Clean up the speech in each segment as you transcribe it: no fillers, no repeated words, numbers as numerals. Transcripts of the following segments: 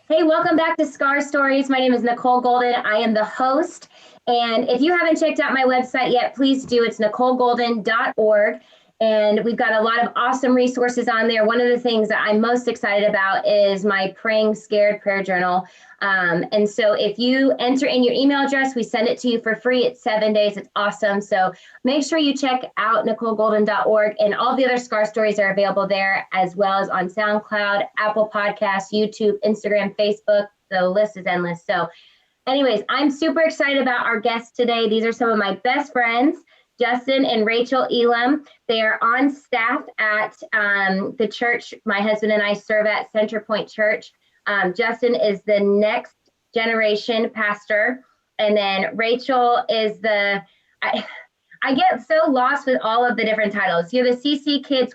Hey, welcome back to Scar Stories. My name is Nicole Golden. I am the host. And if you haven't checked out my website yet, please do. It's NicoleGolden.org. And we've got a lot of awesome resources on there. One of the things that I'm most excited about is my Praying Scared prayer journal. And so if you enter in your email address, we send it to you for free. It's 7 days. It's awesome. So make sure you check out NicoleGolden.org, and all the other Scar Stories are available there, as well as on SoundCloud, Apple Podcasts, YouTube, Instagram, Facebook. The list is endless. So anyways, I'm super excited about our guests today. These are some of my best friends, Justin and Rachel Elam. They are on staff at the church my husband and I serve at, Centerpoint Church. Justin is the next generation pastor. And then Rachel is I get so lost with all of the different titles. You're the CC Kids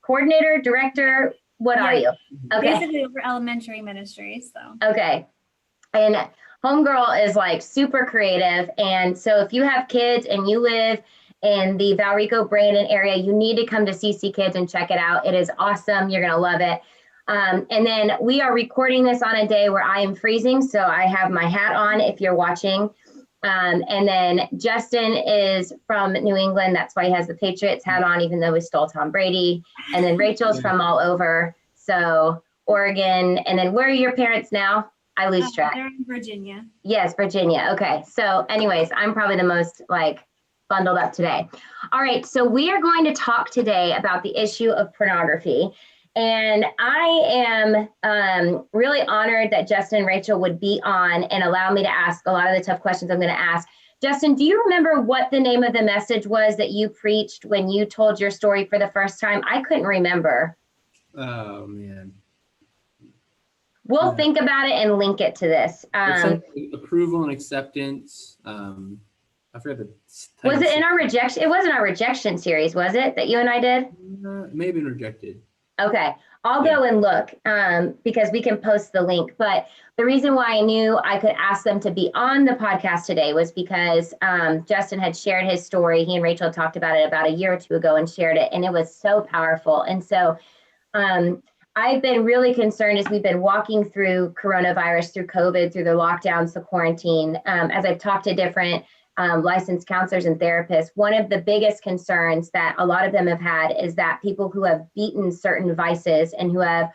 coordinator, director. What are you? Okay. Basically over elementary ministries. So. Okay. And Homegirl is like super creative. And so if you have kids and you live in the Valrico, Brandon area, you need to come to CC Kids and check it out. It is awesome. You're going to love it. And then we are recording this on a day where I am freezing. So I have my hat on if you're watching. And then Justin is from New England. That's why he has the Patriots hat on, even though we stole Tom Brady. And then Rachel's from all over. So Oregon. And then where are your parents now? I lose track. They're in Virginia. Yes, Virginia. Okay. So anyways, I'm probably the most bundled up today. All right. So we are going to talk today about the issue of pornography. And I am really honored that Justin and Rachel would be on and allow me to ask a lot of the tough questions I'm going to ask. Justin, do you remember what the name of the message was that you preached when you told your story for the first time? I couldn't remember. Oh, man. We'll think about it and link it to this. Approval and acceptance. I forgot the title. Was it in our rejection? It wasn't our rejection series, was it, that you and I did? Maybe rejected. Okay, I'll go and look because we can post the link. But the reason why I knew I could ask them to be on the podcast today was because Justin had shared his story. He and Rachel talked about it about a year or two ago and shared it, and it was so powerful. And so I've been really concerned as we've been walking through coronavirus, through COVID, through the lockdowns, the quarantine, as I've talked to different licensed counselors and therapists. One of the biggest concerns that a lot of them have had is that people who have beaten certain vices and who have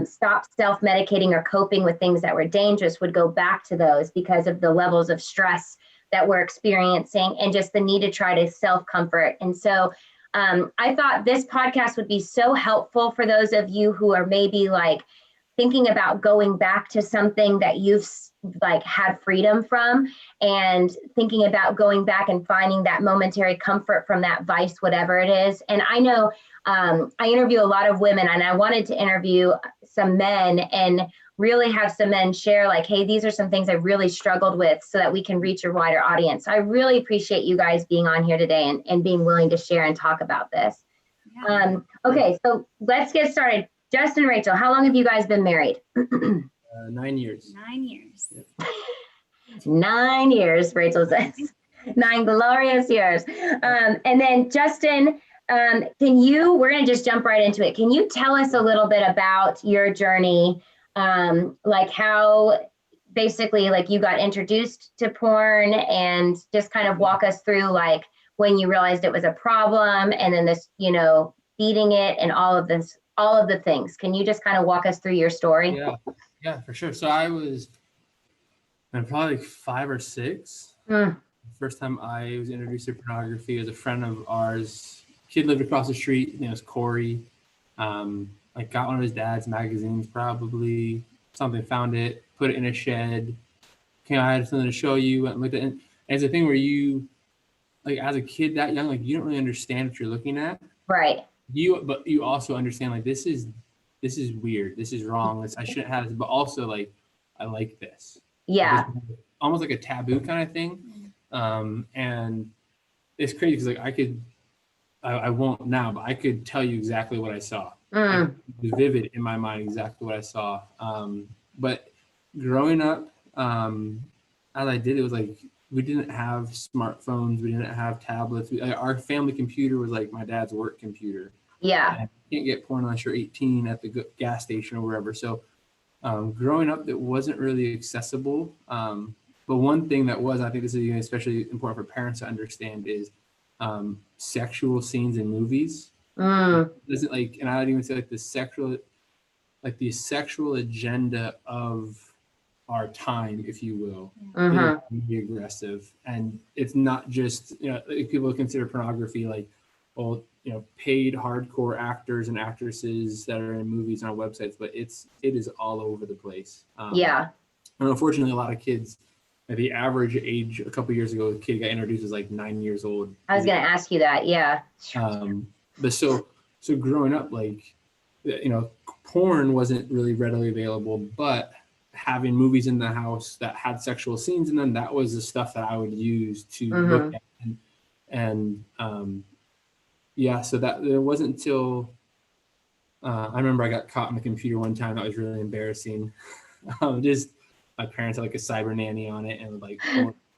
stopped self-medicating or coping with things that were dangerous would go back to those because of the levels of stress that we're experiencing and just the need to try to self-comfort. And so I thought this podcast would be so helpful for those of you who are maybe thinking about going back to something that you've had freedom from, and thinking about going back and finding that momentary comfort from that vice, whatever it is. And I know I interview a lot of women, and I wanted to interview some men and really have some men share hey, these are some things I really struggled with, so that we can reach a wider audience. So I really appreciate you guys being on here today and being willing to share and talk about this. Yeah. Okay, so let's get started. Justin and Rachel, how long have you guys been married? 9 years. 9 years. Yep. 9 years, Rachel says. 9 glorious years. And then Justin, we're going to just jump right into it. Can you tell us a little bit about your journey? How basically you got introduced to porn, and just kind of walk us through when you realized it was a problem, and then this, beating it and all of the things. Can you just kind of walk us through your story? Yeah, for sure. So I was probably 5 or 6. First time I was introduced to pornography was a friend of ours. Kid lived across the street. His name was Corey. Got one of his dad's magazines, probably something, found it, put it in a shed. Okay, I had something to show you. Went and looked at it. And it's a thing where you, as a kid that young, you don't really understand what you're looking at. Right. But you also understand this is weird. This is wrong. I shouldn't have this. But also I like this. Yeah. Almost like a taboo kind of thing. And it's crazy because I won't now, but I could tell you exactly what I saw. It was vivid in my mind, exactly what I saw. But growing up, as I did, it was we didn't have smartphones. We didn't have tablets. Our family computer was my dad's work computer. Yeah. And you can't get porn unless you're 18 at the gas station or wherever. So Growing up, it wasn't really accessible. But one thing that was, I think this is especially important for parents to understand, is sexual scenes in movies. Doesn't like, and I'd even say like the sexual agenda of our time, if you will, is really aggressive. And it's not just, like people consider pornography like, well, paid hardcore actors and actresses that are in movies and on websites, but it is all over the place. Yeah. And unfortunately, a lot of kids, at the average age a couple years ago, the kid got introduced as like 9 years old. I was going to ask you that. Yeah. But so growing up, like, porn wasn't really readily available, but having movies in the house that had sexual scenes in them, that was the stuff that I would use to look at. And so that it wasn't until I remember I got caught on the computer one time. That was really embarrassing. Just my parents had like a cyber nanny on it, and like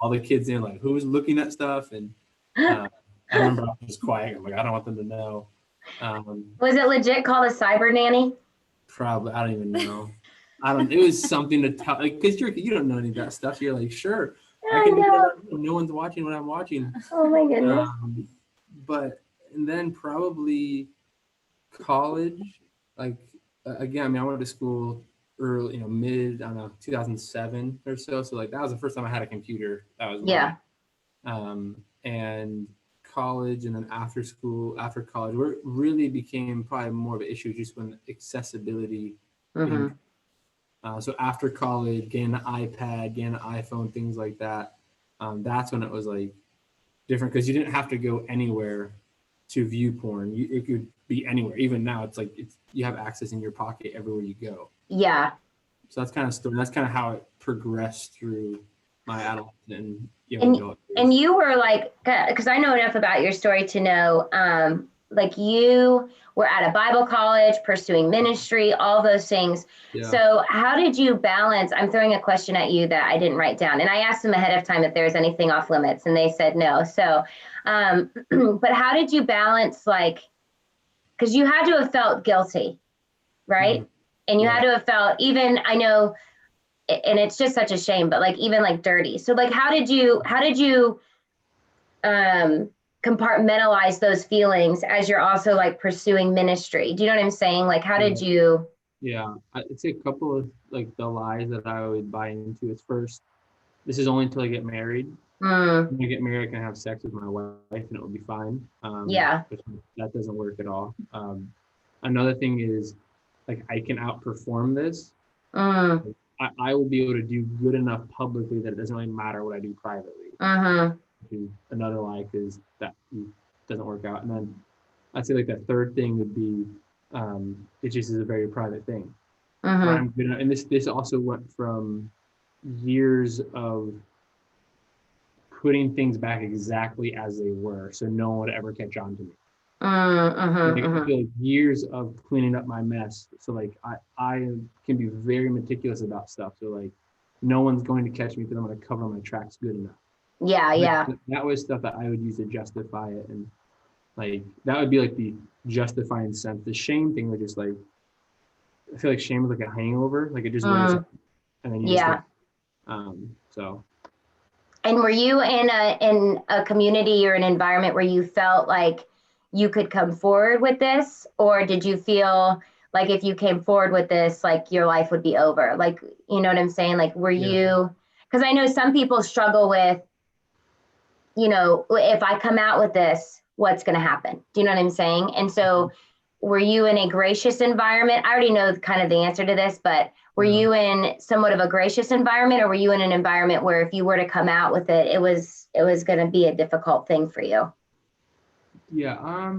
all the kids in, like, who was looking at stuff. And I remember I was just quiet. I'm like, I don't want them to know. Was it legit called a cyber nanny? Probably. I don't even know. It was something to tell, like, because you don't know any of that stuff. You're like, sure, I can do that. No one's watching what I'm watching. Oh my goodness. And then probably college, like, again, I mean, I went to school early, mid, I don't know, 2007 or so. So like, that was the first time I had a computer. That was and college, and then after college, where it really became probably more of an issue just when accessibility. So after college, getting an iPad, getting an iPhone, things like that, that's when it was like different, because you didn't have to go anywhere to view porn. It could be anywhere. Even now, it's like you have access in your pocket everywhere you go. Yeah. So that's kind of how it progressed through my adult and adult years. And you were like, because I know enough about your story to know, like, you were at a Bible college, pursuing ministry, all those things. Yeah. So how did you balance? I'm throwing a question at you that I didn't write down, and I asked them ahead of time if there was anything off limits, and they said no. So, but how did you balance, like, because you had to have felt guilty, right? And you had to have felt, even, I know, and it's just such a shame, but like, even like dirty. So like, how did you compartmentalize those feelings as you're also like pursuing ministry? Do you know what I'm saying? Like, how did you? Yeah, I'd say a couple of like the lies that I would buy into is, first, this is only until I get married. When I get married, I can have sex with my wife and it will be fine. But that doesn't work at all. Another thing is, like, I can outperform this. I will be able to do good enough publicly that it doesn't really matter what I do privately. Another lie, because that doesn't work out. And then I'd say like the third thing would be, it just is a very private thing. I'm gonna, and this also went from years of putting things back exactly as they were, so no one would ever catch on to me. I feel like years of cleaning up my mess. So like I can be very meticulous about stuff. So like, no one's going to catch me because I'm going to cover my tracks good enough. That was stuff that I would use to justify it, and like that would be like the justifying sense. The shame thing was just like, I feel like shame is like a hangover. Like, it just wears off, and then you just so. And were you in a community or an environment where you felt like you could come forward with this, or did you feel like if you came forward with this, like your life would be over? Like, you know what I'm saying? Like, were you? Because I know some people struggle with, if I come out with this, what's going to happen? Do you know what I'm saying? And so, were you in a gracious environment? I already know kind of the answer to this, but were you in somewhat of a gracious environment, or were you in an environment where if you were to come out with it, it was going to be a difficult thing for you? Yeah,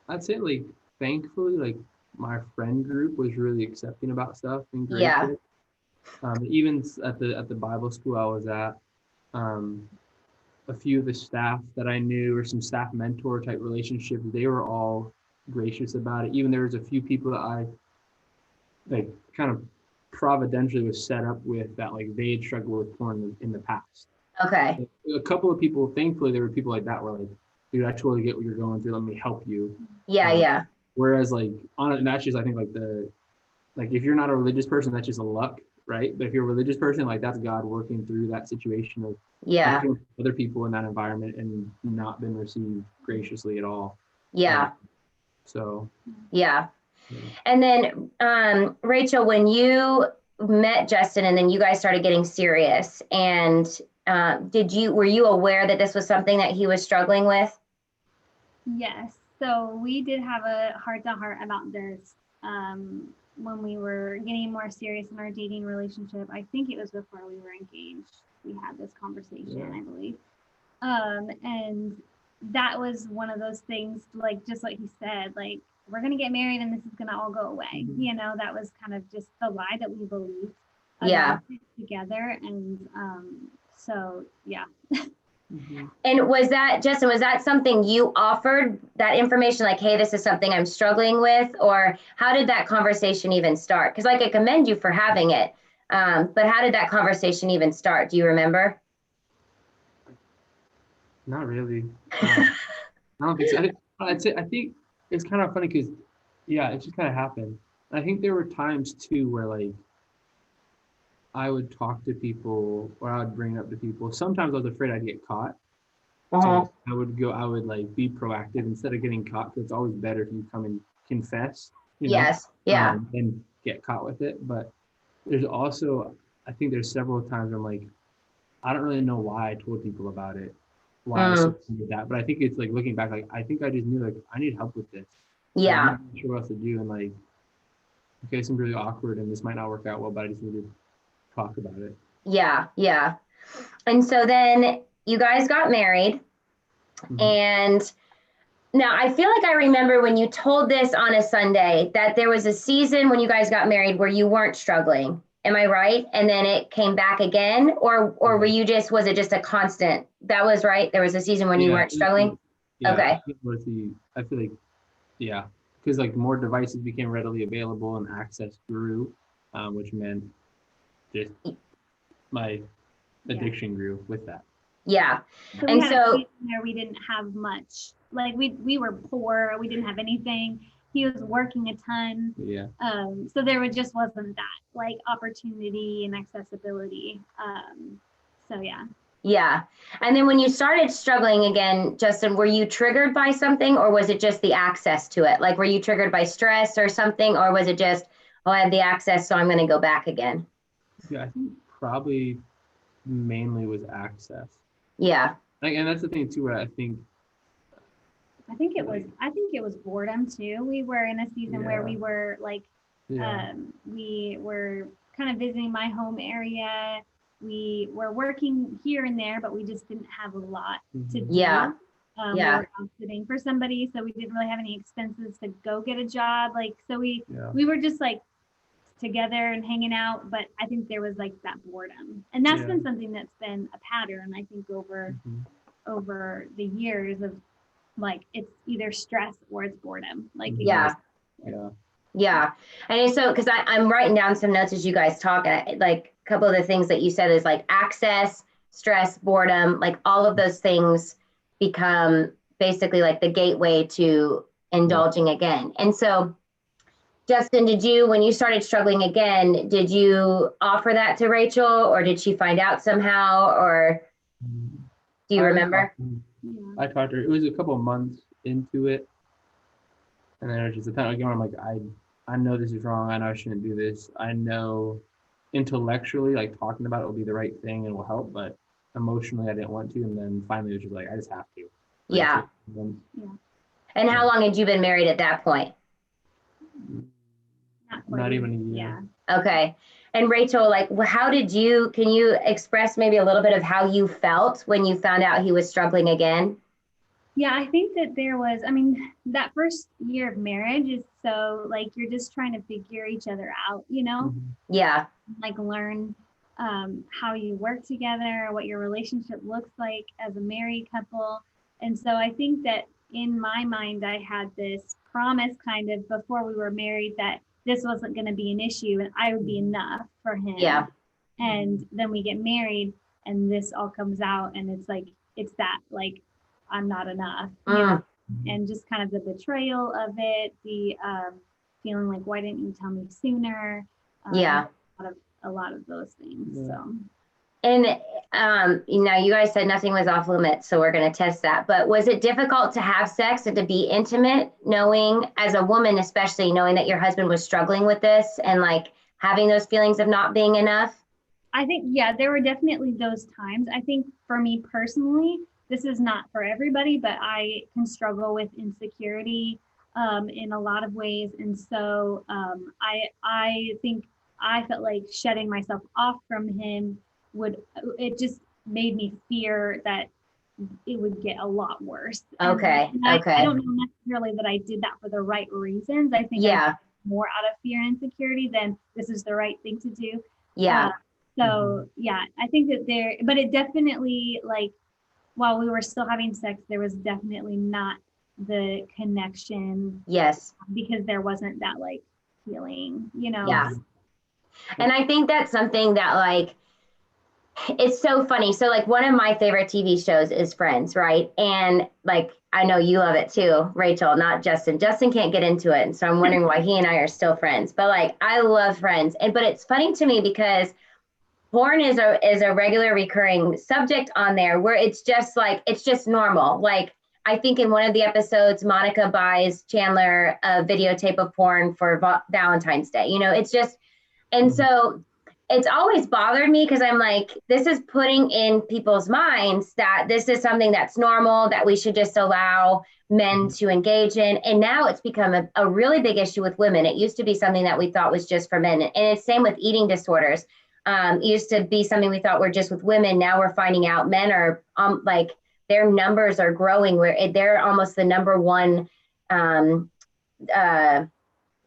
I'd say like, thankfully, like, my friend group was really accepting about stuff and gracious. Even at the Bible school I was at, a few of the staff that I knew, or some staff mentor type relationships, they were all gracious about it. Even there was a few people that I like kind of providentially was set up with, that like they had struggled with porn in the past. Okay. A couple of people, thankfully, there were people like that where like, dude, I totally get what you're going through. Let me help you. Yeah. Whereas like, and that's just, I think, like like if you're not a religious person, that's just a luck, right? But if you're a religious person, like that's God working through that situation of Yeah. other people in that environment and not been received graciously at all. Yeah. So Yeah. yeah. And then Rachel, when you met Justin and then you guys started getting serious, and were you aware that this was something that he was struggling with? Yes. So we did have a heart-to-heart about this when we were getting more serious in our dating relationship. I think it was before we were engaged. We had this conversation, I believe. And that was one of those things, like just what he said, like, we're going to get married and this is going to all go away. You know, that was kind of just the lie that we believed together. And so, yeah. And was that, Justin, was that something you offered, that information, like, hey, this is something I'm struggling with? Or how did that conversation even start? Because like, I commend you for having it. But how did that conversation even start? Do you remember? Not really. I don't think so. I think it's kind of funny because, yeah, it just kind of happened. I think there were times too where like I would talk to people or I would bring it up to people. Sometimes I was afraid I'd get caught. So I would like be proactive instead of getting caught, because it's always better if you come and confess, Yes. Yeah. and get caught with it. But there's also, I think there's several times I'm like, I don't really know why I told people about it, why I did that. But I think it's like looking back, like I think I just knew like I need help with this. Yeah. I'm not sure what else to do, and like, okay, it's really awkward and this might not work out well, but I just need to talk about it. Yeah. Yeah. And so then you guys got married. And now I feel like I remember when you told this on a Sunday that there was a season when you guys got married where you weren't struggling. Am I right? And then it came back again, or were you just, was it just a constant? That was right. There was a season when you weren't struggling. Yeah, Okay. I feel like, yeah, because like more devices became readily available and access grew, which meant just my addiction grew with that. Yeah. So And we had so a season where we didn't have much. Like we were poor. We didn't have anything. He was working a ton. Yeah. So there just wasn't that like opportunity and accessibility. So yeah. yeah. And then when you started struggling again, Justin, were you triggered by something, or was it just the access to it? Like, were you triggered by stress or something, or was it just, oh, I have the access, so I'm going to go back again? Yeah, I think probably mainly was access. Yeah. And that's the thing too, where I think it was boredom too. We were in a season where we were like, we were kind of visiting my home area. We were working here and there, but we just didn't have a lot to do. Yeah. We were sitting for somebody, so we didn't really have any expenses to go get a job. Like, so we were just like together and hanging out, but I think there was like that boredom, and that's been something that's been a pattern, I think, over the years of like, it's either stress or it's boredom. Like, Yeah. And so, because I'm writing down some notes as you guys talk, like a couple of the things that you said is like access, stress, boredom, like all of those things become basically like the gateway to indulging again. And so, Justin, when you started struggling again, did you offer that to Rachel, or did she find out somehow, or do you remember? I talked to her. It was a couple of months into it, and then it was just a time again where I'm like, I know this is wrong. I know I shouldn't do this. I know intellectually, like talking about it will be the right thing and will help, but emotionally, I didn't want to. And then finally, it was just like, I just have to. Yeah. And how long had you been married at that point? Not even a year. Yeah. Okay. And Rachel, like, can you express maybe a little bit of how you felt when you found out he was struggling again? Yeah, I think that that first year of marriage is so like, you're just trying to figure each other out, Yeah. Like learn how you work together, what your relationship looks like as a married couple. And so I think that in my mind, I had this promise kind of before we were married that this wasn't going to be an issue and I would be enough for him. Yeah. And then we get married and this all comes out, and it's like, it's that like, I'm not enough, and just kind of the betrayal of it, the feeling like, why didn't you tell me sooner? Yeah. A lot of those things. Yeah. So. And you guys said nothing was off limits, so we're going to test that. But was it difficult to have sex and to be intimate, knowing, as a woman especially, knowing that your husband was struggling with this and like having those feelings of not being enough? I think, yeah, there were definitely those times. I think for me personally, this is not for everybody, but I can struggle with insecurity in a lot of ways. And so I think I felt like shutting myself off from him it just made me fear that it would get a lot worse. Okay. And I don't know necessarily that I did that for the right reasons. I think I did more out of fear and insecurity than this is the right thing to do. Yeah. So yeah, I think that but it definitely, like, while we were still having sex, there was definitely not the connection. Yes. Because there wasn't that like feeling, Yeah. And I think that's something that, like, it's so funny. So like one of my favorite TV shows is Friends, right? And like, I know you love it too, Rachel, not Justin. Justin can't get into it. And so I'm wondering why he and I are still friends. But like, I love Friends. But it's funny to me because porn is a regular recurring subject on there, where it's just normal. Like, I think in one of the episodes, Monica buys Chandler a videotape of porn for Valentine's Day. It's just, and so it's always bothered me because I'm like, this is putting in people's minds that this is something that's normal, that we should just allow men to engage in. And now it's become a really big issue with women. It used to be something that we thought was just for men. And it's same with eating disorders. It used to be something we thought were just with women. Now we're finding out men are like, their numbers are growing, where they're almost the number one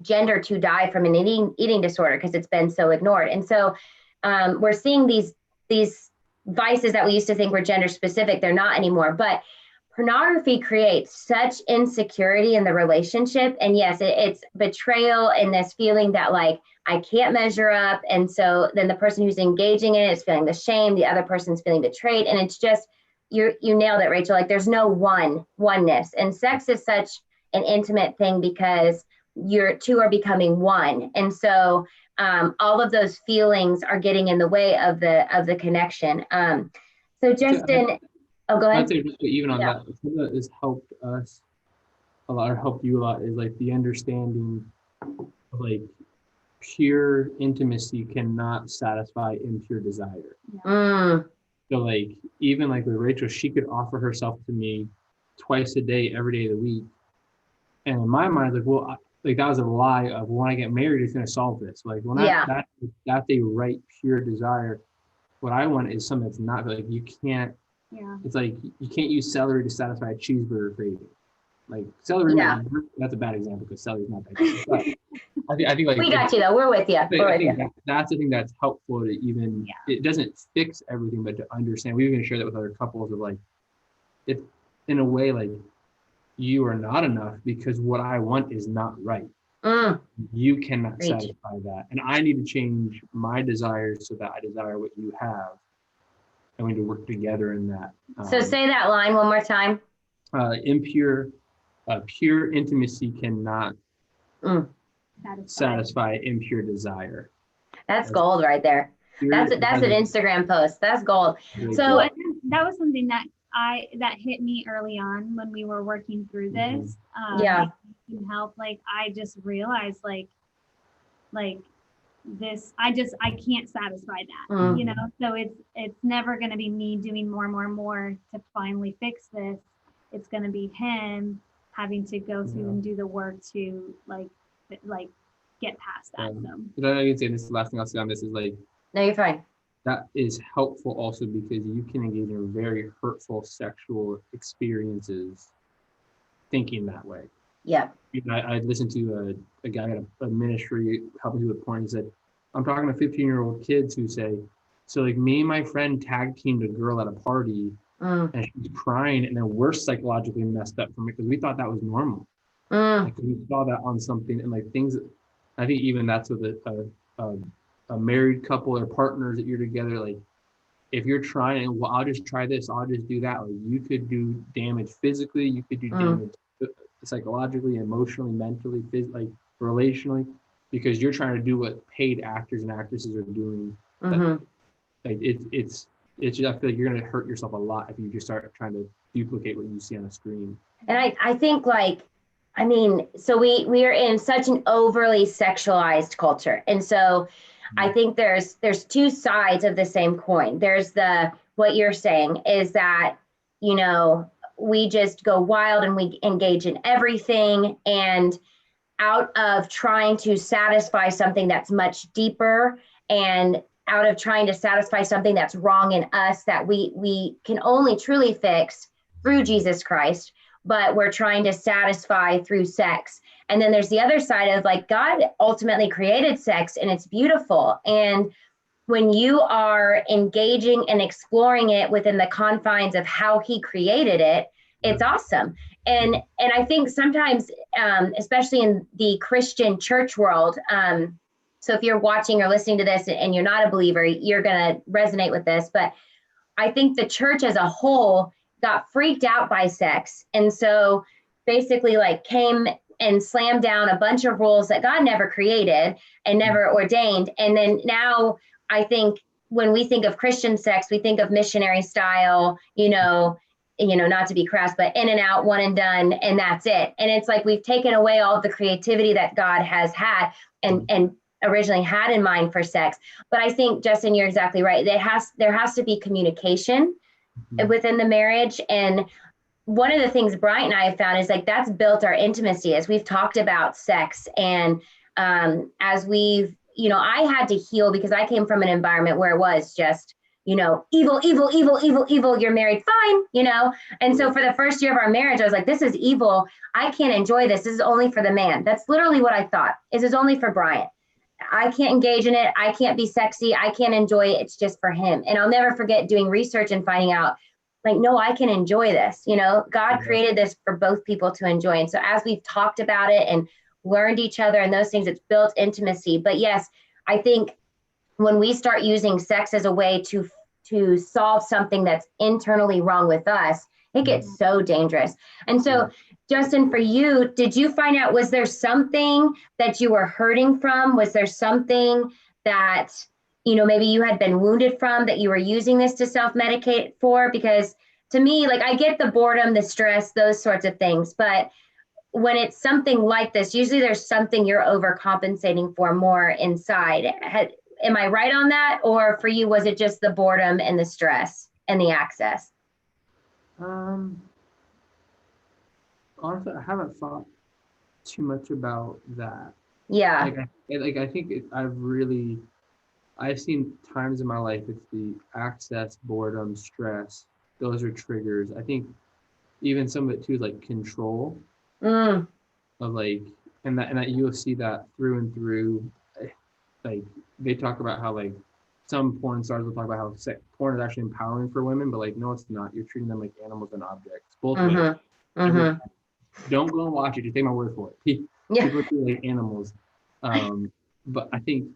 gender to die from an eating disorder because it's been so ignored. And so we're seeing these vices that we used to think were gender specific. They're not anymore. But pornography creates such insecurity in the relationship. And yes, it's betrayal and this feeling that like, I can't measure up. And so then the person who's engaging in it is feeling the shame. The other person's feeling betrayed. And it's just, you nailed it, Rachel. Like, there's no oneness. And sex is such an intimate thing because your two are becoming one. And so all of those feelings are getting in the way of the connection. So Justin, go ahead. I'd say even on that, something that has helped us a lot, or helped you a lot, is like the understanding of like pure intimacy cannot satisfy impure desire. So like, even like with Rachel, she could offer herself to me twice a day, every day of the week. And in my mind, like, well, like that was a lie of, when I get married, it's going to solve this. Like, when that's a right, pure desire. What I want is something that's not, like, you can't, it's like, you can't use celery to satisfy a cheeseburger craving. Like, celery, that's a bad example because celery is not that good. But I think like, we got you though. We're with you. That's the thing that's helpful to even, it doesn't fix everything, but to understand. We even share that with other couples of like, it's in a way like, you are not enough because what I want is not right. You cannot satisfy that. And I need to change my desires so that I desire what you have. And we need to work together in that. So say that line one more time. Pure intimacy cannot satisfy impure desire. That's gold right there. That's an Instagram post. That's gold. So that was something that hit me early on when we were working through this. Help. Like, I just realized like this, I can't satisfy that, so it's never going to be me doing more and more to finally fix this. It's going to be him having to go through and do the work to like get past that. So I can say this, the last thing I'll say on this is like, no, you're fine. That is helpful also because you can engage in very hurtful sexual experiences thinking that way. Yeah. I listened to a guy at a ministry helping people with porn. He said, I'm talking to 15-year-old kids who say, so like me and my friend tag teamed a girl at a party and she's crying, and then we're psychologically messed up from it because we thought that was normal. Like, we saw that on something, and like things, I think even that's with a married couple or partners that you're together, like if you're trying, well, I'll just try this, I'll just do that, like you could do damage physically, you could do damage psychologically, emotionally, mentally, like relationally, because you're trying to do what paid actors and actresses are doing. Mm-hmm. Like it's just, I feel like you're gonna hurt yourself a lot if you just start trying to duplicate what you see on a screen. And I think like, I mean, so we are in such an overly sexualized culture. And so I think there's two sides of the same coin. There's what you're saying is that, you know, we just go wild and we engage in everything, and out of trying to satisfy something that's much deeper, and out of trying to satisfy something that's wrong in us that we can only truly fix through Jesus Christ, but we're trying to satisfy through sex. And then there's the other side of like, God ultimately created sex and it's beautiful. And when you are engaging and exploring it within the confines of how he created it, it's awesome. And I think sometimes, especially in the Christian church world, so if you're watching or listening to this and you're not a believer, you're going to resonate with this. But I think the church as a whole got freaked out by sex. And so basically like came and slammed down a bunch of rules that God never created and never ordained. And then now I think when we think of Christian sex, we think of missionary style, not to be crass, but in and out, one and done, and that's it. And it's like we've taken away all of the creativity that God has had and originally had in mind for sex. But I think, Justin, you're exactly right. There has to be communication within the marriage. And one of the things Bryant and I have found is like that's built our intimacy as we've talked about sex. And as we've, I had to heal because I came from an environment where it was just, evil, evil, evil, evil, evil. You're married, fine, And so for the first year of our marriage, I was like, this is evil. I can't enjoy this. This is only for the man. That's literally what I thought. This is only for Bryant. I can't engage in it. I can't be sexy. I can't enjoy it. It's just for him. And I'll never forget doing research and finding out, like, no, I can enjoy this. God created this for both people to enjoy. And so as we've talked about it and learned each other and those things, it's built intimacy. But yes, I think when we start using sex as a way to solve something that's internally wrong with us, it gets so dangerous. And so, Justin, for you, did you find out, was there something that you were hurting from? Was there something that, maybe you had been wounded from that you were using this to self-medicate for? Because to me, like, I get the boredom, the stress, those sorts of things. But when it's something like this, usually there's something you're overcompensating for more inside. Am I right on that? Or for you, was it just the boredom and the stress and the access? Honestly, I haven't thought too much about that. Yeah. I think I've seen times in my life it's the access, boredom, stress. Those are triggers. I think even some of it too is like control of like, and that you'll see that through and through. Like they talk about how like some porn stars will talk about how porn is actually empowering for women, but like no, it's not. You're treating them like animals and objects. Both ways. Don't go and watch it. Just take my word for it. People treat like animals. But I think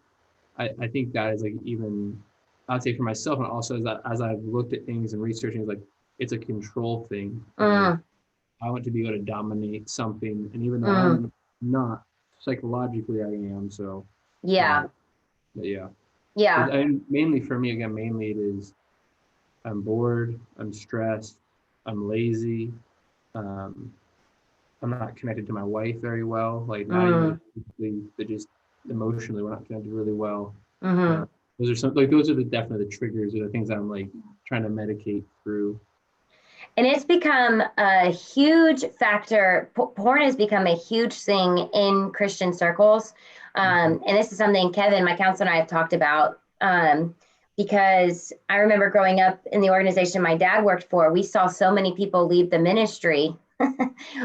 that is like even I'd say for myself, and also as I've looked at things and researching, like it's a control thing. I want to be able to dominate something, and even though I'm not psychologically, I am. So but yeah. Mainly for me, again, it is I'm bored, I'm stressed, I'm lazy, I'm not connected to my wife very well, like not even physically, but just emotionally, we're not connected really well. Those are definitely the triggers or the things I'm like trying to medicate through. And it's become a huge factor. Porn has become a huge thing in Christian circles. And this is something Kevin, my counselor, and I have talked about because I remember growing up in the organization my dad worked for, we saw so many people leave the ministry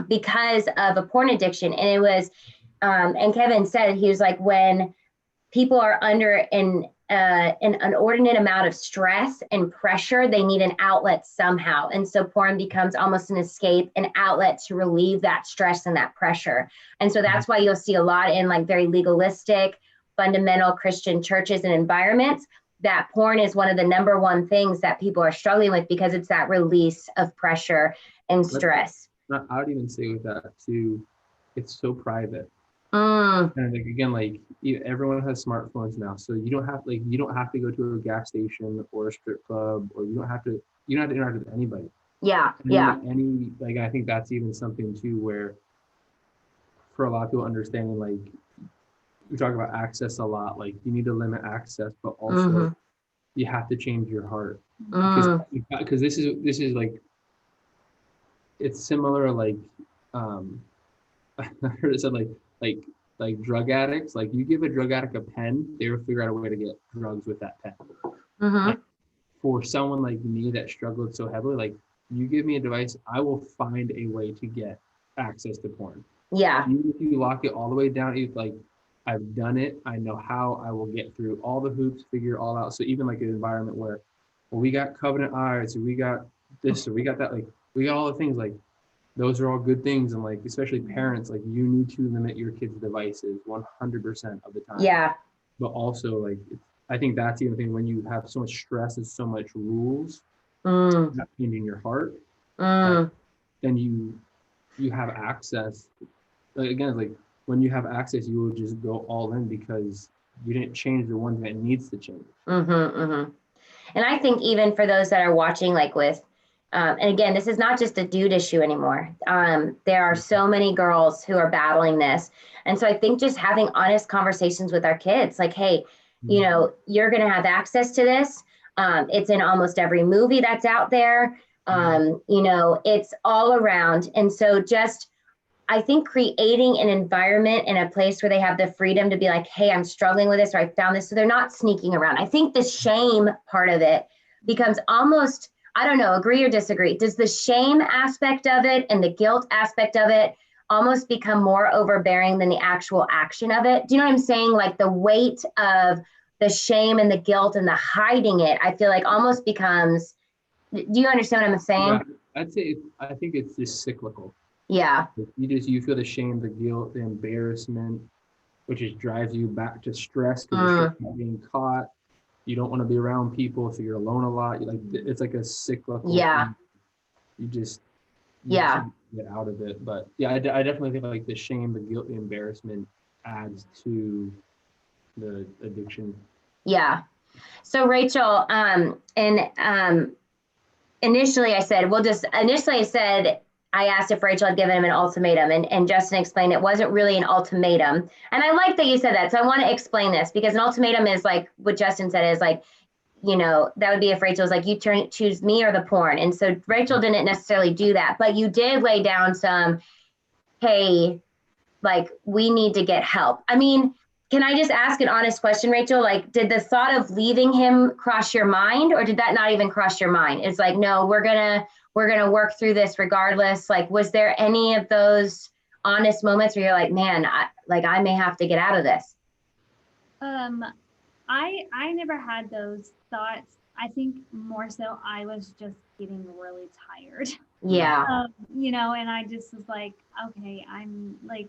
because of a porn addiction. And it was, and Kevin said, he was like, when people are under an inordinate amount of stress and pressure, they need an outlet somehow. And so porn becomes almost an escape, an outlet to relieve that stress and that pressure. And so that's why you'll see a lot in like very legalistic, fundamental Christian churches and environments, that porn is one of the number one things that people are struggling with because it's that release of pressure and stress. I would even say with that too, it's so private. And like again, like everyone has smartphones now, so you don't have to go to a gas station or a strip club, or you don't have to interact with anybody. Yeah. And Yeah. I think that's even something too, where for a lot of people understanding, like we talk about access a lot, like you need to limit access, but also you have to change your heart, because this is like, it's similar, like I heard it said like like drug addicts, like you give a drug addict a pen, they will figure out a way to get drugs with that pen. Like, for someone like me that struggled so heavily, like you give me a device, I will find a way to get access to porn. Yeah. Even if you lock it all the way down, it's like, I've done it, I know how, I will get through all the hoops, figure it all out. So even like an environment where, well, we got covenant eyes, or we got this, or we got that, like we got all the things, like those are all good things. And like, especially parents, like you need to limit your kids' devices 100% of the time. Yeah. But also, like, I think that's the other thing, when you have so much stress and so much rules, not changing your heart, like, then you have access. Like, again, like when you have access, you will just go all in because you didn't change the one that needs to change. And I think even for those that are watching, like with, and again, this is not just a dude issue anymore. There are so many girls who are battling this. And so I think just having honest conversations with our kids, like, hey, you know, you're going to have access to this. It's in almost every movie that's out there. You know, it's all around. And so just, I think creating an environment and a place where they have the freedom to be like, hey, I'm struggling with this, or I found this. So they're not sneaking around. I think the shame part of it becomes almost, I don't know, agree or disagree. Does the shame aspect of it and the guilt aspect of it almost become more overbearing than the actual action of it? Do you know what I'm saying? Like the weight of the shame and the guilt and the hiding it, I feel like almost becomes, do you understand what I'm saying? Yeah, I think it's just cyclical. Yeah. You feel the shame, the guilt, the embarrassment, which just drives you back to stress because you're being caught. You don't want to be around people, so you're alone a lot. It's like a cyclical thing. You just can't get out of it. But yeah, I definitely think like the shame, the guilt, the embarrassment adds to the addiction. Yeah. So Rachel, initially I said, I asked if Rachel had given him an ultimatum, and Justin explained it wasn't really an ultimatum. And I like that you said that. So I want to explain this, because an ultimatum is like what Justin said is like, you know, that would be if Rachel was like, you choose me or the porn. And so Rachel didn't necessarily do that, but you did lay down some, hey, like we need to get help. I mean, can I just ask an honest question, Rachel? Like, did the thought of leaving him cross your mind, or did that not even cross your mind? It's like, no, we're gonna work through this regardless. Like, was there any of those honest moments where you're like, man, I may have to get out of this? I never had those thoughts. I think more so I was just getting really tired. Yeah. You know, and I just was like, okay, I'm like,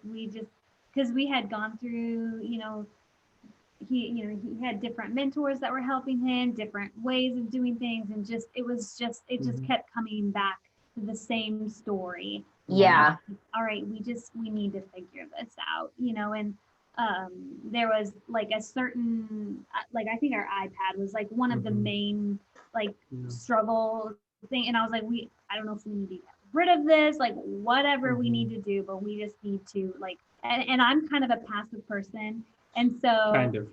because we had gone through, he had different mentors that were helping him, different ways of doing things, and it just kept coming back to the same story. Yeah. All right, we need to figure this out, and there was like a certain, like I think our iPad was like one of the main like struggle thing, and I was like, I don't know if we need to get rid of this, like whatever we need to do, but we just need to like, and I'm kind of a passive person. And so kind of.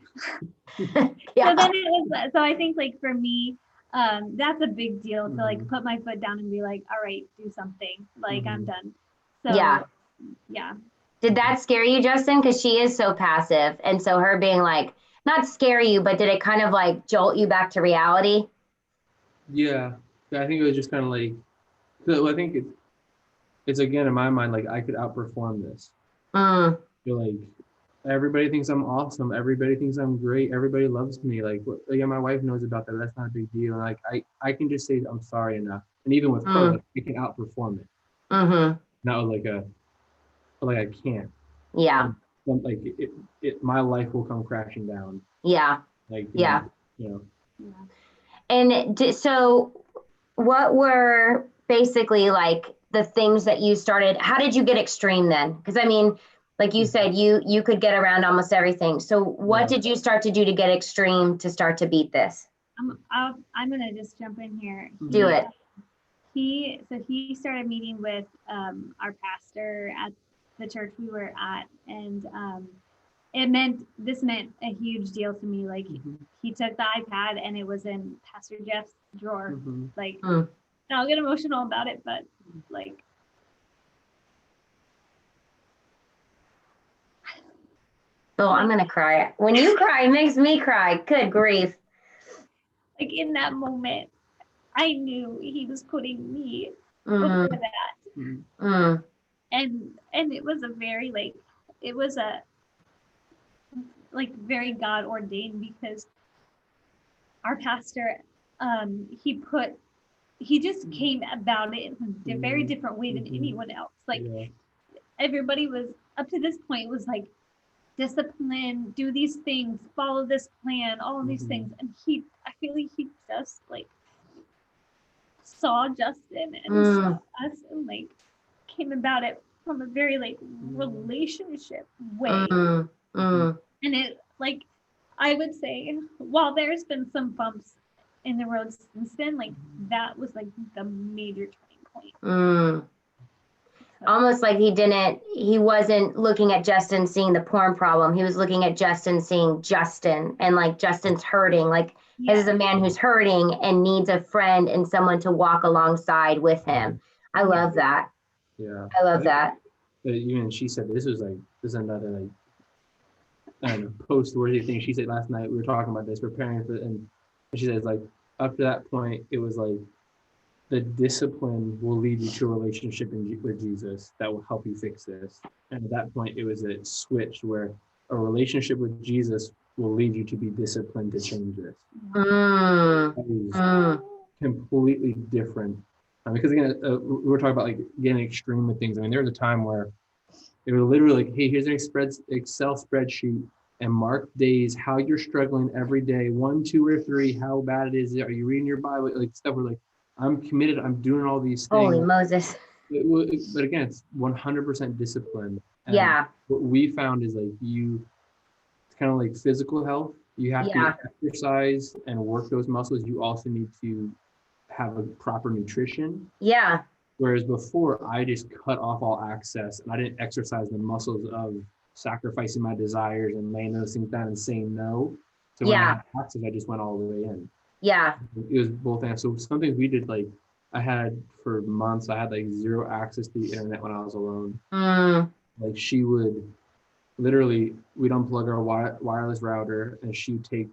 Yeah. So then it was, so I think like for me, that's a big deal to like put my foot down and be like, all right, do something, like I'm done. So yeah. Did that scare you, Justin? Because she is so passive. And so her being like, not scare you, but did it kind of like jolt you back to reality? Yeah. I think it was just kind of like, I think it's again in my mind, like I could outperform this. Feel like everybody thinks I'm awesome. Everybody thinks I'm great. Everybody loves me. Like, yeah, my wife knows about that. That's not a big deal. Like, I can just say I'm sorry enough. And even with her, like, I can outperform it. That was like I can't. Yeah. Like my life will come crashing down. Yeah. Like, yeah. You know. And so what were basically like the things that you started? How did you get extreme then? Because I mean, Like you said, you could get around almost everything. So what did you start to do to get extreme to start to beat this? I'm gonna just jump in here. Do it. He started meeting with our pastor at the church we were at, and this meant a huge deal to me. Like he took the iPad and it was in Pastor Jeff's drawer. Like I'll get emotional about it, but like oh, I'm gonna cry. When you cry, it makes me cry. Good grief. Like in that moment, I knew he was putting me over that. And it was a very very God ordained, because our pastor, he just came about it in a very different way than anyone else. Like everybody was up to this point was like, discipline, do these things, follow this plan, all of these things. And I feel like he just like saw Justin and saw us and like came about it from a very like relationship way. And it, like, I would say, while there's been some bumps in the road since then, like that was like the major turning point. Almost like he wasn't looking at Justin seeing the porn problem. He was looking at Justin seeing Justin, and like Justin's hurting. Like this is a man who's hurting and needs a friend and someone to walk alongside with him. I love that. Yeah. I love that. Even she said this is another post-worthy thing. She said last night, we were talking about this, preparing for it, and she says like up to that point, it was like the discipline will lead you to a relationship with Jesus that will help you fix this. And at that point, it was a switch where a relationship with Jesus will lead you to be disciplined to change this. That is completely different. Because again, we were talking about like getting extreme with things. I mean, there was a time where it was literally like, hey, here's an Excel spreadsheet and mark days, how you're struggling every day, 1, 2, or 3, how bad it is. Are you reading your Bible? Like stuff where like, I'm committed, I'm doing all these things. Holy Moses. But again, it's 100% discipline. And what we found is like it's kind of like physical health. You have to exercise and work those muscles. You also need to have a proper nutrition. Yeah. Whereas before, I just cut off all access and I didn't exercise the muscles of sacrificing my desires and laying those things down and saying no. So when I had access, I just went all the way in. Yeah. It was both ends. So some things we did, like I had for months, I had like zero access to the internet when I was alone. Like she would literally, we'd unplug our wireless router and she'd take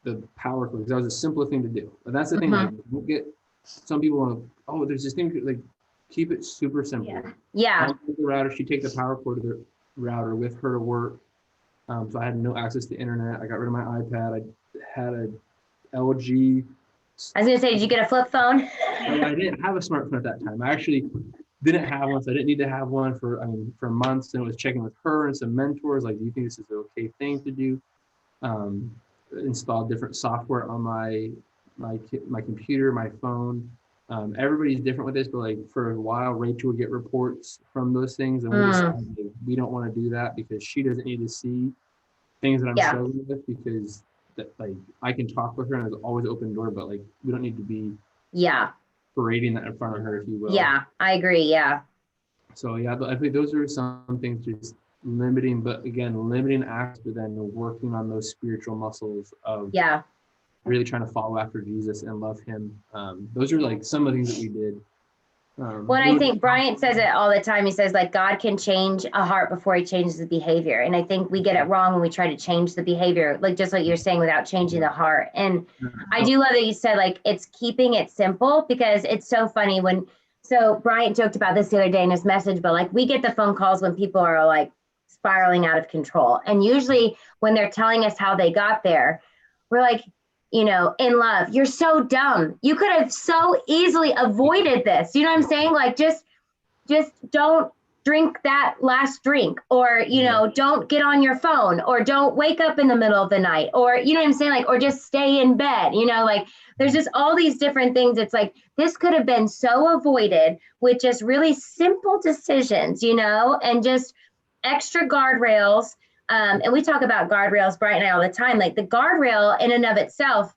the power cord, because that was a simple thing to do. And that's the thing, like, we'll get, some people want to, oh, there's this thing, like keep it super simple. Yeah. The router, she'd take the power cord of the router with her to work. So I had no access to internet. I got rid of my iPad. I had a LG. I was gonna say, did you get a flip phone? No, I didn't have a smartphone at that time. I actually didn't have one, so I didn't need to have one for months. And I was checking with her and some mentors, like, do you think this is an okay thing to do? Install different software on my computer, my phone. Everybody's different with this, but like for a while, Rachel would get reports from those things, and we decided we don't want to do that because she doesn't need to see things that I'm struggling with, because like I can talk with her and there's always open door, but like we don't need to be parading that in front of her, if you will. Yeah, I agree. Yeah. So yeah, I think those are some things, just limiting, but again, limiting acts, but then working on those spiritual muscles of really trying to follow after Jesus and love him. Those are like some of the things that we did. Well, I think Bryant says it all the time. He says like God can change a heart before he changes the behavior. And I think we get it wrong when we try to change the behavior, like just like you're saying, without changing the heart. And I do love that you said like it's keeping it simple, because it's so funny so Bryant joked about this the other day in his message, but like we get the phone calls when people are like spiraling out of control. And usually when they're telling us how they got there, we're like, in love, you're so dumb. You could have so easily avoided this. You know what I'm saying? Like, just don't drink that last drink, or, don't get on your phone, or don't wake up in the middle of the night, or, you know what I'm saying? Like, or just stay in bed, like there's just all these different things. It's like, this could have been so avoided with just really simple decisions, and just extra guardrails. And we talk about guardrails, Brian and I, all the time. Like the guardrail in and of itself,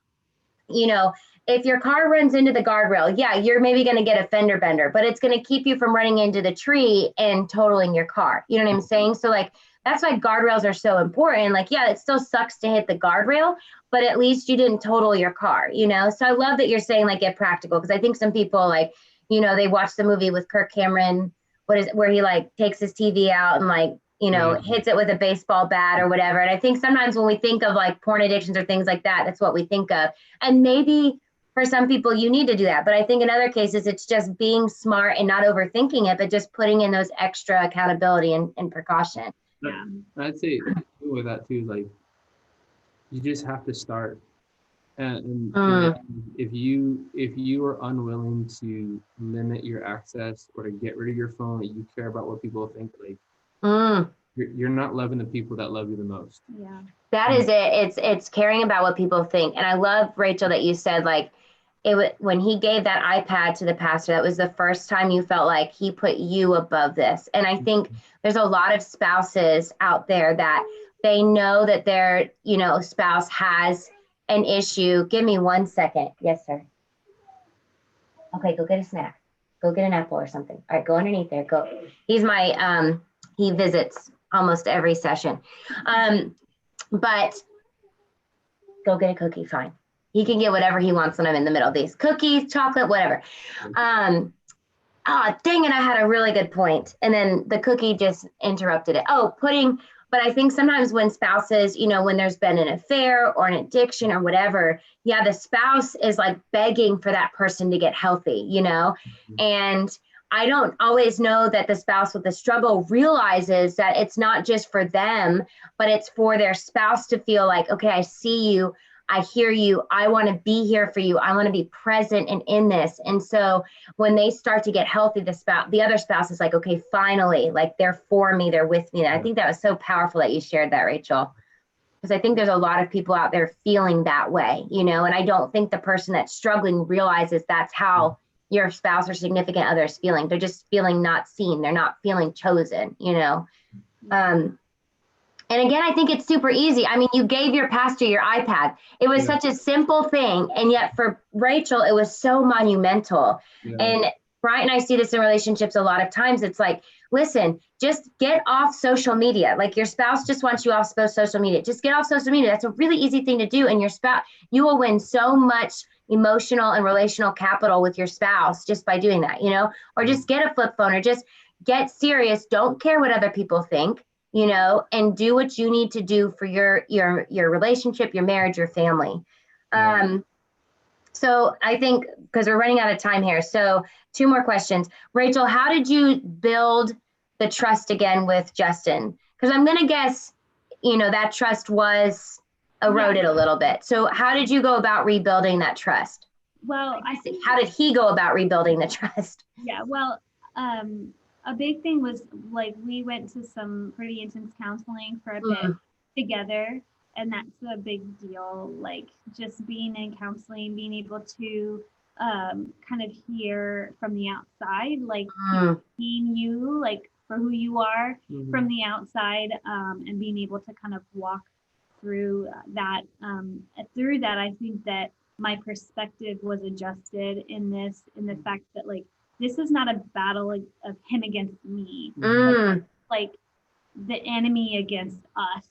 you know, if your car runs into the guardrail, yeah, you're maybe going to get a fender bender, but it's going to keep you from running into the tree and totaling your car. You know what I'm saying? So like, that's why guardrails are so important. Like, yeah, it still sucks to hit the guardrail, but at least you didn't total your car, you know? So I love that you're saying like get practical, because I think some people like, you know, they watch the movie with Kirk Cameron, where he like takes his TV out and like, you know, hits it with a baseball bat or whatever. And I think sometimes when we think of like porn addictions or things like that, that's what we think of. And maybe for some people you need to do that. But I think in other cases, it's just being smart and not overthinking it, but just putting in those extra accountability and precaution. Yeah. I'd say with that too, like you just have to start. And if you are unwilling to limit your access or to get rid of your phone, that you care about what people think, like you're not loving the people that love you the most. Yeah. That is it. It's caring about what people think. And I love, Rachel, that you said like when he gave that iPad to the pastor, that was the first time you felt like he put you above this. And I think there's a lot of spouses out there that they know that their, you know, spouse has an issue. Give me 1 second. Yes, sir. Okay, go get a snack. Go get an apple or something. All right, go underneath there. Go. He's my, he visits almost every session. But go get a cookie, fine. He can get whatever he wants when I'm in the middle of these. Cookies, chocolate, whatever. Oh, dang it, I had a really good point. And then the cookie just interrupted it. Oh, but I think sometimes when spouses, you know, when there's been an affair or an addiction or whatever, yeah, the spouse is like begging for that person to get healthy, you know? And I don't always know that the spouse with the struggle realizes that it's not just for them, but it's for their spouse to feel like, okay, I see you, I hear you, I want to be here for you, I want to be present and in this. And so when they start to get healthy, the other spouse is like, okay, finally, like they're for me, they're with me. And I think that was so powerful that you shared that, Rachel, because I think there's a lot of people out there feeling that way, you know, and I don't think the person that's struggling realizes that's how your spouse or significant other is feeling. They're just feeling not seen. They're not feeling chosen, you know? And again, I think it's super easy. I mean, you gave your pastor your iPad. It was such a simple thing. And yet for Rachel, it was so monumental. And Brian and I see this in relationships a lot of times. It's like, listen, just get off social media. Like your spouse just wants you off social media. Just get off social media. That's a really easy thing to do. And your spouse, you will win so much emotional and relational capital with your spouse just by doing that, you know, or just get a flip phone or just get serious. Don't care what other people think, you know, and do what you need to do for your relationship, your marriage, your family. So I think, because we're running out of time here, so 2 more questions. Rachel, how did you build the trust again with Justin? Because I'm going to guess, you know, that trust was eroded a little bit. So how did you go about rebuilding that trust? Well, how did he go about rebuilding the trust? Yeah, well, a big thing was like we went to some pretty intense counseling for a bit together. And that's a big deal, like just being in counseling, being able to kind of hear from the outside, like seeing you like for who you are from the outside, and being able to kind of walk through that. Through that, I think that my perspective was adjusted in the fact that like, this is not a battle of him against me, like the enemy against us.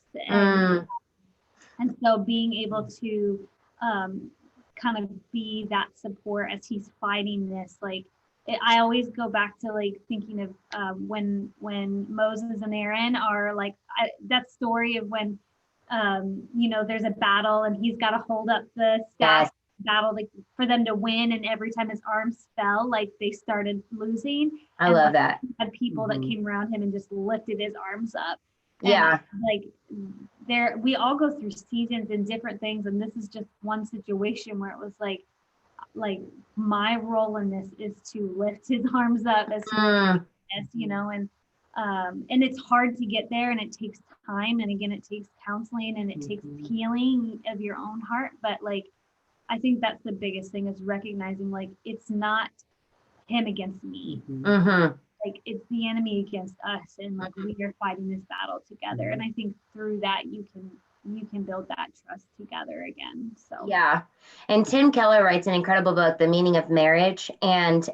And so being able to kind of be that support as he's fighting this, like I always go back to like thinking of when Moses and Aaron are like, that story of when, you know, there's a battle and he's got to hold up the staff battle like, for them to win. And every time his arms fell, like they started losing. I love that. Had people that came around him and just lifted his arms up. And like we all go through seasons and different things, and this is just one situation where it was like my role in this is to lift his arms up as you know, and it's hard to get there, and it takes time, and again it takes counseling, and it takes healing of your own heart. But like I think that's the biggest thing, is recognizing like it's not him against me. like it's the enemy against us, and like we are fighting this battle together. And I think through that you can build that trust together again. So yeah. And Tim Keller writes an incredible book, The Meaning of Marriage, and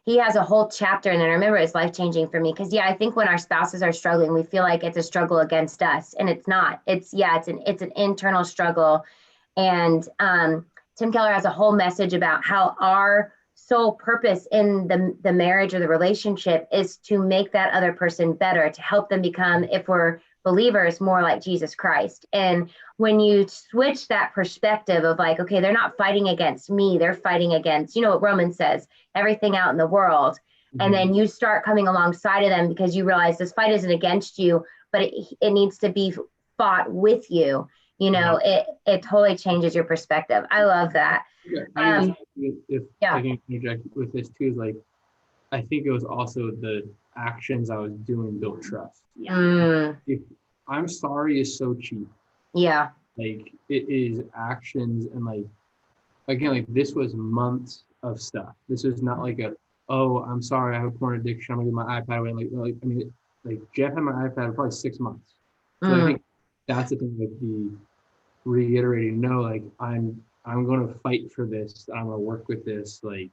he has a whole chapter in there. I remember it's life-changing for me because I think when our spouses are struggling, we feel like it's a struggle against us, and it's not. It's an internal struggle. And Tim Keller has a whole message about how our sole purpose in the marriage or the relationship is to make that other person better, to help them become, if we're believers, more like Jesus Christ. And when you switch that perspective of like, okay, they're not fighting against me, they're fighting against, what Romans says, everything out in the world. And then you start coming alongside of them because you realize this fight isn't against you, but it needs to be fought with you. It totally changes your perspective. I love that. Yeah, I can interject with this too, is like, I think it was also the actions I was doing built trust. If I'm sorry is so cheap. Yeah. Like it is actions, and like, again, like this was months of stuff. This was not like I'm sorry, I have a porn addiction, I'm gonna give my iPad away. Like Jeff had my iPad for probably 6 months. So I think that's the thing, like the reiterating, no, like I'm going to fight for this. I'm going to work with this, like,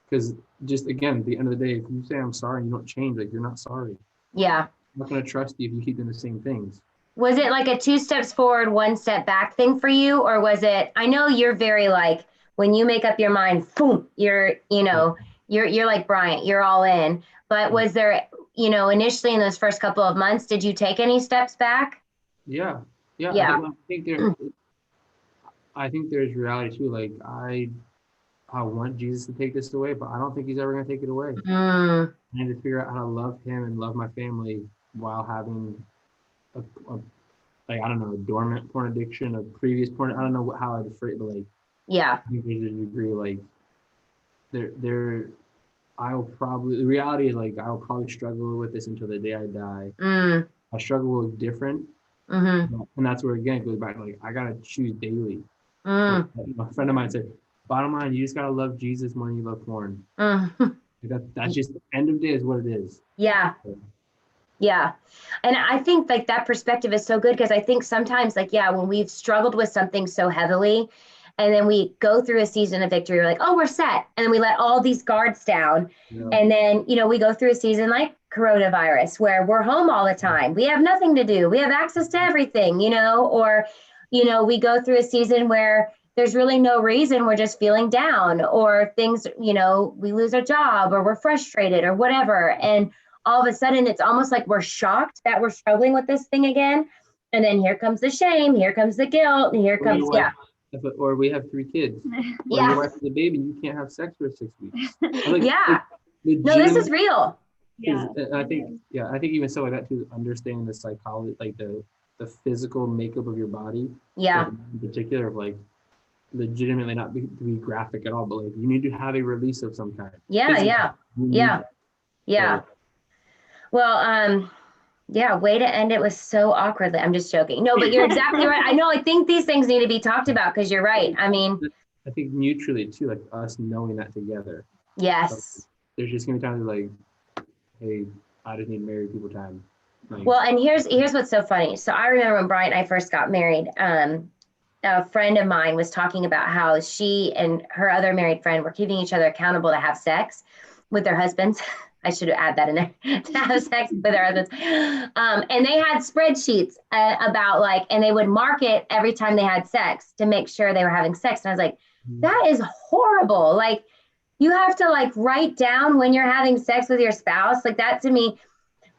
because just again, at the end of the day, if you say I'm sorry and you don't change, like you're not sorry. Yeah. I'm not going to trust you if you keep doing the same things. Was it like a 2 steps forward, 1 step back thing for you? Or was it, I know you're very like, when you make up your mind, boom, you're like Bryant, you're all in. But was there, initially in those first couple of months, did you take any steps back? Yeah. I think there's reality too. Like I want Jesus to take this away, but I don't think he's ever going to take it away. I need to figure out how to love him and love my family while having a dormant porn addiction, a previous porn. I don't know how I'd phrase it, but like, I think there's a degree like the reality is like I'll probably struggle with this until the day I die. I struggle with different, and that's where again it goes back to like I gotta choose daily. So, a friend of mine said, bottom line, you just gotta love Jesus more than you love porn. That's just end of day is what it is. Yeah. Yeah. And I think like that perspective is so good because I think sometimes like, when we've struggled with something so heavily and then we go through a season of victory, we're like, oh, we're set. And then we let all these guards down. Yeah. And then, we go through a season like coronavirus where we're home all the time. We have nothing to do. We have access to everything, or, we go through a season where there's really no reason, we're just feeling down or things, we lose our job or we're frustrated or whatever. And all of a sudden, it's almost like we're shocked that we're struggling with this thing again. And then here comes the shame, here comes the guilt, and here comes, Or we have 3 kids. Or your wife has a baby, you can't have sex for 6 weeks. No, this is real. Yeah. I think even so like that too, understanding the psychology, like the physical makeup of your body. Yeah. In particular, of like legitimately not to be graphic at all, but like you need to have a release of some kind. Yeah. Well, way to end it was so awkwardly. I'm just joking. No, but you're exactly right. I know. I think these things need to be talked about because you're right. I mean, I think mutually too, like us knowing that together. Yes. So there's just gonna be times like, hey, I just need married people time. Like, well, and here's what's so funny. So I remember when Brian and I first got married, a friend of mine was talking about how she and her other married friend were keeping each other accountable to have sex with their husbands. I should add that in there, to have sex with their husbands. And they had spreadsheets about like, and they would mark it every time they had sex to make sure they were having sex. And I was like, that is horrible. Like you have to like write down when you're having sex with your spouse, like that to me.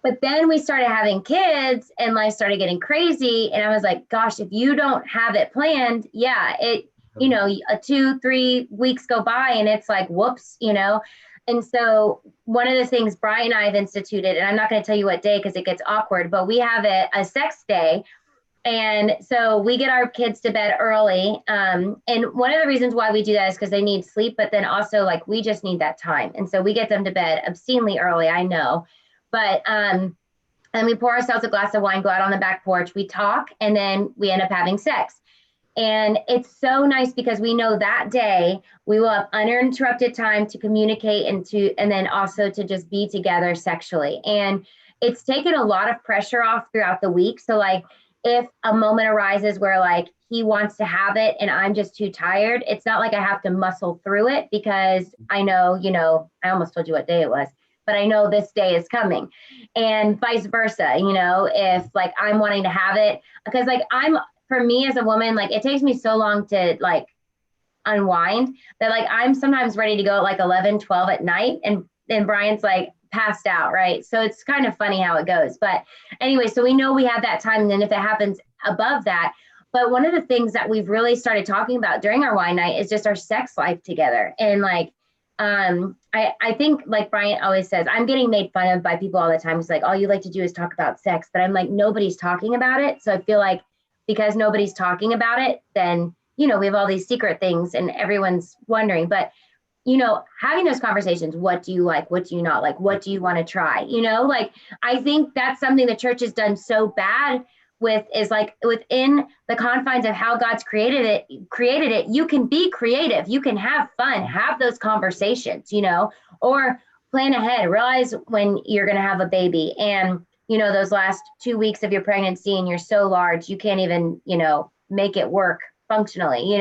But then we started having kids and life started getting crazy. And I was like, gosh, if you don't have it planned, 2-3 weeks go by and it's like, whoops, And so one of the things Brian and I have instituted, and I'm not going to tell you what day because it gets awkward, but we have a sex day. And so we get our kids to bed early. And one of the reasons why we do that is because they need sleep, but then also like we just need that time. And so we get them to bed obscenely early, I know. But and we pour ourselves a glass of wine, go out on the back porch, we talk, and then we end up having sex. And it's so nice because we know that day we will have uninterrupted time to communicate and then also to just be together sexually. And it's taken a lot of pressure off throughout the week. So like if a moment arises where like he wants to have it and I'm just too tired, it's not like I have to muscle through it because I know, I almost told you what day it was, but I know this day is coming, and vice versa. If like I'm wanting to have it, because like for me as a woman, like it takes me so long to like unwind that like I'm sometimes ready to go at like 11, 12 at night, and Brian's like passed out, right? So it's kind of funny how it goes. But anyway, so we know we have that time, and then if it happens above that. But one of the things that we've really started talking about during our wine night is just our sex life together. And like I think like Brian always says, I'm getting made fun of by people all the time. It's like, all you like to do is talk about sex. But I'm like, nobody's talking about it. So I feel like because nobody's talking about it, then, we have all these secret things and everyone's wondering. But, having those conversations, what do you like? What do you not like? What do you want to try? Like, I think that's something the church has done so bad with, is like within the confines of how God's created it, you can be creative, you can have fun, have those conversations, or plan ahead, realize when you're going to have a baby. And, those last 2 weeks of your pregnancy and you're so large, you can't even, make it work functionally,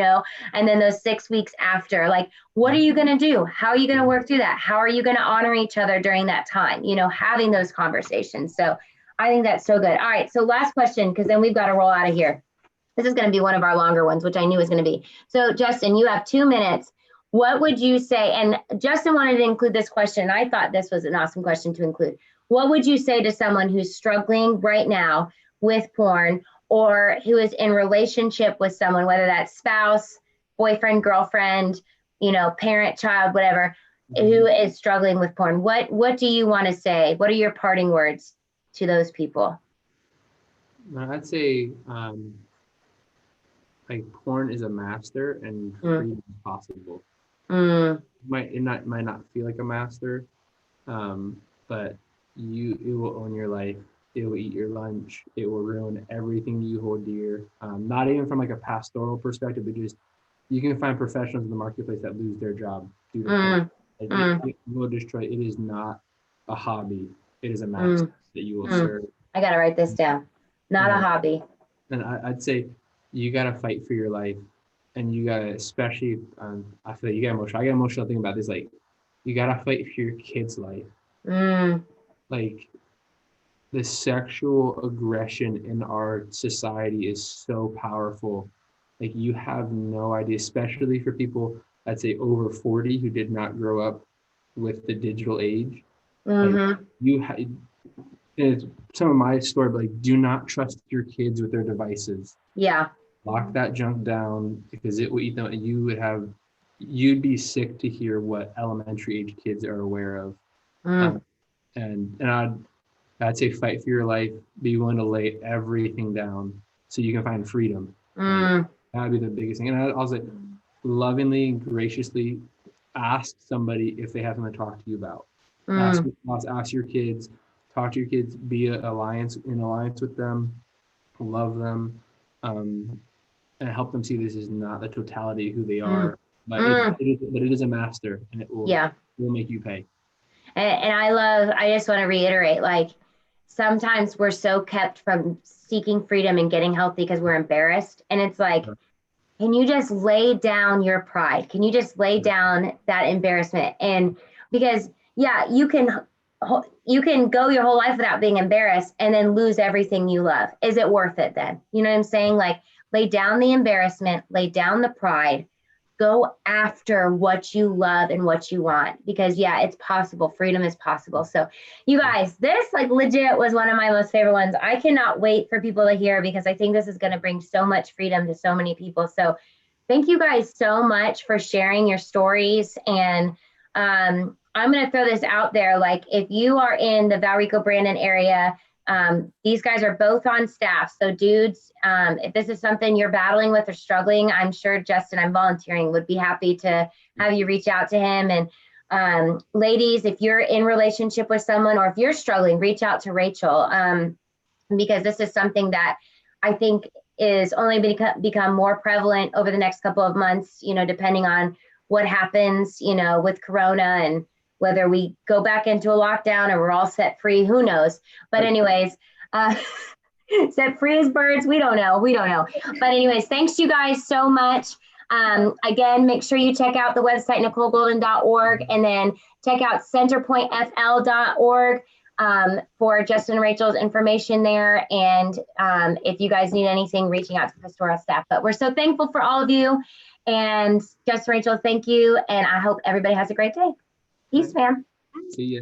and then those 6 weeks after, like, what are you going to do? How are you going to work through that? How are you going to honor each other during that time? Having those conversations. So I think that's so good. All right. So last question, because then we've got to roll out of here. This is going to be one of our longer ones, which I knew was going to be. So Justin, you have 2 minutes. What would you say? And Justin wanted to include this question, and I thought this was an awesome question to include. What would you say to someone who's struggling right now with porn, or who is in relationship with someone, whether that's spouse, boyfriend, girlfriend, parent, child, whatever, who is struggling with porn? What do you want to say? What are your parting words to those people? I'd say like porn is a master and freedom is possible. It might not feel like a master, but it will own your life. It will eat your lunch. It will ruin everything you hold dear. Not even from like a pastoral perspective, but just you can find professionals in the marketplace that lose their job due to porn. It will destroy. It is not a hobby. It is a master that you will serve. I got to write this down. Not a hobby. And I'd say you got to fight for your life, and you got to, especially, I feel like you get emotional. I get emotional thinking about this. Like, you got to fight for your kid's life. Like, the sexual aggression in our society is so powerful. Like, you have no idea, especially for people, I'd say over 40 who did not grow up with the digital age. Like, it's some of my story, but like, do not trust your kids with their devices. Yeah. Lock that junk down, because it will eat them. And you'd be sick to hear what elementary age kids are aware of. And I'd say fight for your life. Be willing to lay everything down so you can find freedom. That would be the biggest thing. And I'd also lovingly and graciously ask somebody if they have something to talk to you about. Ask your kids. Talk to your kids. Be in alliance with them. Love them, and help them see this is not the totality of who they are. But it is a master, and it will make you pay. And I just want to reiterate, like, sometimes we're so kept from seeking freedom and getting healthy because we're embarrassed. And it's like, can you just lay down your pride? Can you just lay down that embarrassment? And because, you can go your whole life without being embarrassed and then lose everything you love. Is it worth it then? You know what I'm saying? Like, lay down the embarrassment, lay down the pride, go after what you love and what you want, because it's possible. Freedom is possible. So you guys, this like legit was one of my most favorite ones. I cannot wait for people to hear, because I think this is going to bring so much freedom to so many people. So thank you guys so much for sharing your stories. And I'm going to throw this out there. Like, if you are in the Valrico Brandon area, these guys are both on staff. So dudes, if this is something you're battling with or struggling, I'm sure Justin, I'm volunteering, would be happy to have you reach out to him. And ladies, if you're in relationship with someone, or if you're struggling, reach out to Rachel, because this is something that I think is only become more prevalent over the next couple of months, depending on what happens, with Corona and whether we go back into a lockdown or we're all set free, who knows? But anyways, set free as birds, we don't know. But anyways, thanks you guys so much. Again, make sure you check out the website, NicoleGolden.org, and then check out CenterpointFL.org for Justin and Rachel's information there. And if you guys need anything, reaching out to the pastoral staff. But we're so thankful for all of you. And Justin, Rachel, thank you. And I hope everybody has a great day. Peace, fam. See ya.